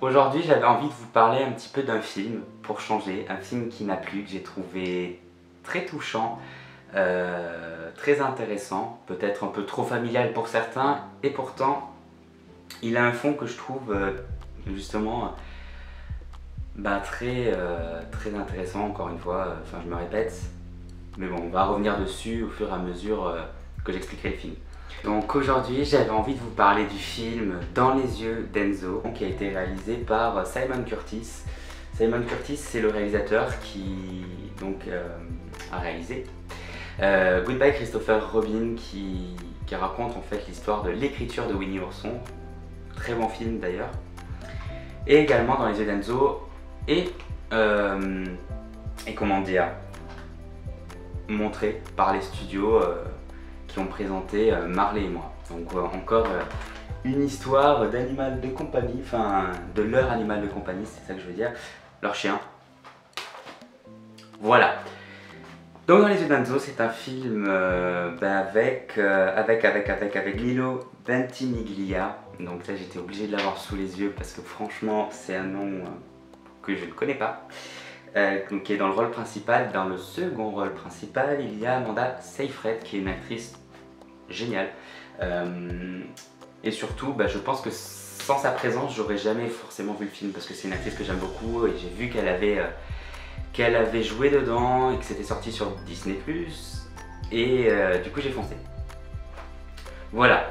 Aujourd'hui, j'avais envie de vous parler un petit peu d'un film, pour changer, un film qui m'a plu, que j'ai trouvé très touchant, très intéressant, peut-être un peu trop familial pour certains, et pourtant, il a un fond que je trouve justement très intéressant, encore une fois, enfin je me répète, mais bon, on va revenir dessus au fur et à mesure que j'expliquerai le film. Donc aujourd'hui, j'avais envie de vous parler du film Dans les yeux d'Enzo, qui a été réalisé par Simon Curtis. Simon Curtis, c'est le réalisateur qui a réalisé Goodbye Christopher Robin, qui raconte en fait l'histoire de l'écriture de Winnie Ourson. Très bon film d'ailleurs. Et également Dans les yeux d'Enzo et comment dire, montré par les studios qui ont présenté Marley et moi. Donc encore une histoire d'animal de compagnie, enfin de leur animal de compagnie, c'est ça que je veux dire, leur chien. Voilà. Donc Dans les yeux d'Enzo, c'est un film avec Milo Ventimiglia. Donc là j'étais obligé de l'avoir sous les yeux parce que franchement c'est un nom que je ne connais pas. Donc, qui est dans le rôle principal. Dans le second rôle principal, il y a Amanda Seyfried, qui est une actrice géniale. Et surtout, je pense que sans sa présence, j'aurais jamais forcément vu le film parce que c'est une actrice que j'aime beaucoup et j'ai vu qu'elle avait joué dedans et que c'était sorti sur Disney+. Et du coup, j'ai foncé. Voilà.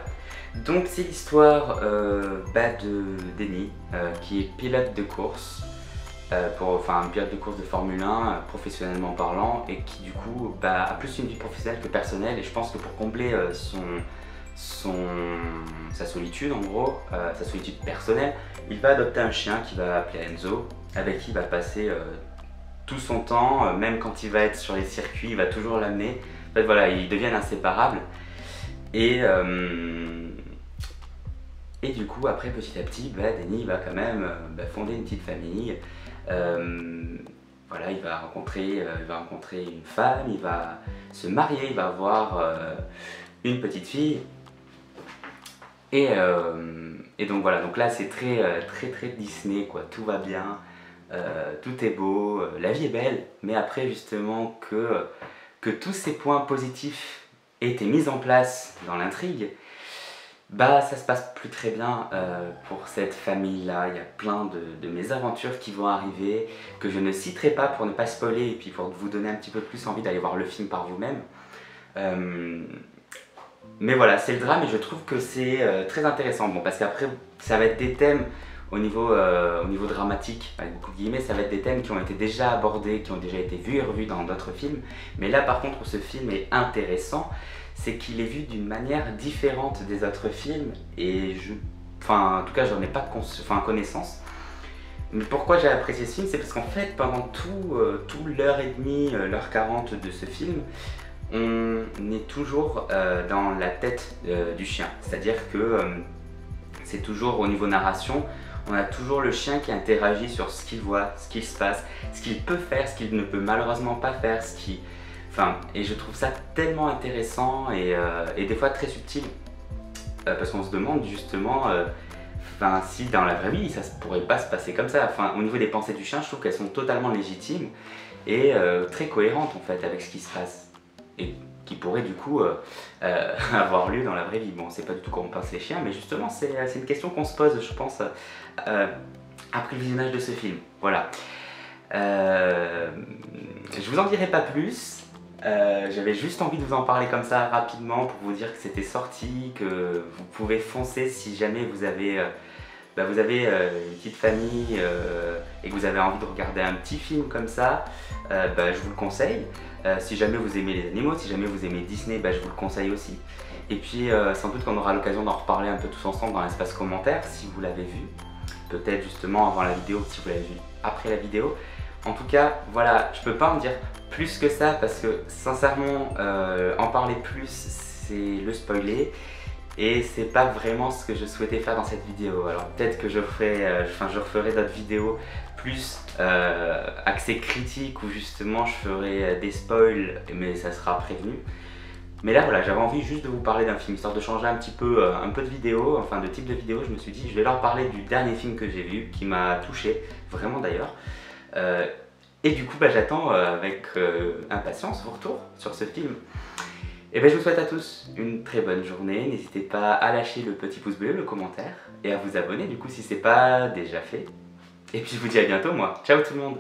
Donc, c'est l'histoire de Denny, qui est pilote de course. Un pilote de course de Formule 1 professionnellement parlant et qui du coup a plus une vie professionnelle que personnelle, et je pense que pour combler sa solitude en gros, sa solitude personnelle, il va adopter un chien qu'il va appeler Enzo, avec qui il va passer tout son temps, même quand il va être sur les circuits, il va toujours l'amener. En fait voilà, ils deviennent inséparables et du coup après petit à petit, Denny va quand même fonder une petite famille. Voilà, il va rencontrer une femme, il va se marier, il va avoir une petite fille. Et donc voilà, donc là c'est très Disney quoi, tout va bien, tout est beau, la vie est belle, mais après justement que tous ces points positifs aient été mis en place dans l'intrigue, ça se passe plus très bien pour cette famille-là. Il y a plein de mésaventures qui vont arriver, que je ne citerai pas pour ne pas spoiler et puis pour vous donner un petit peu plus envie d'aller voir le film par vous-même. Mais voilà, c'est le drame et je trouve que c'est très intéressant. Bon, parce qu'après, ça va être des thèmes au niveau dramatique, avec beaucoup de guillemets, ça va être des thèmes qui ont été déjà abordés, qui ont déjà été vus et revus dans d'autres films. Mais là, par contre, ce film est intéressant. C'est qu'il est vu d'une manière différente des autres films et en tout cas j'en ai pas connaissance. Mais pourquoi j'ai apprécié ce film, c'est parce qu'en fait pendant tout l'heure et demie, l'heure 40 de ce film, on est toujours dans la tête du chien. C'est-à-dire que c'est toujours au niveau narration, on a toujours le chien qui interagit sur ce qu'il voit, ce qu'il se passe, ce qu'il peut faire, ce qu'il ne peut malheureusement pas faire, et je trouve ça tellement intéressant et des fois très subtil parce qu'on se demande justement si dans la vraie vie ça ne pourrait pas se passer comme ça. Au niveau des pensées du chien, je trouve qu'elles sont totalement légitimes et très cohérentes en fait avec ce qui se passe et qui pourrait du coup avoir lieu dans la vraie vie. Bon, c'est pas du tout comment pensent les chiens, mais justement c'est une question qu'on se pose, je pense, après le visionnage de ce film. Voilà. Je vous en dirai pas plus. J'avais juste envie de vous en parler comme ça rapidement pour vous dire que c'était sorti, que vous pouvez foncer si jamais vous avez une petite famille et que vous avez envie de regarder un petit film comme ça, je vous le conseille. Si jamais vous aimez les animaux, si jamais vous aimez Disney, je vous le conseille aussi. Et puis sans doute qu'on aura l'occasion d'en reparler un peu tous ensemble dans l'espace commentaire si vous l'avez vu. Peut-être justement avant la vidéo, si vous l'avez vu après la vidéo. En tout cas, voilà, je peux pas en dire plus que ça parce que sincèrement, en parler plus, c'est le spoiler et c'est pas vraiment ce que je souhaitais faire dans cette vidéo. Alors peut-être que je referai d'autres vidéos plus axées critiques où justement je ferai des spoils, mais ça sera prévenu. Mais là voilà, j'avais envie juste de vous parler d'un film, histoire de changer un petit peu, de vidéo, enfin de type de vidéo. Je me suis dit je vais leur parler du dernier film que j'ai vu, qui m'a touché, vraiment d'ailleurs. Et du coup j'attends avec impatience vos retours sur ce film. Et je vous souhaite à tous une très bonne journée. N'hésitez pas à lâcher le petit pouce bleu, le commentaire et à vous abonner du coup si c'est pas déjà fait. Et puis je vous dis à bientôt moi. Ciao tout le monde.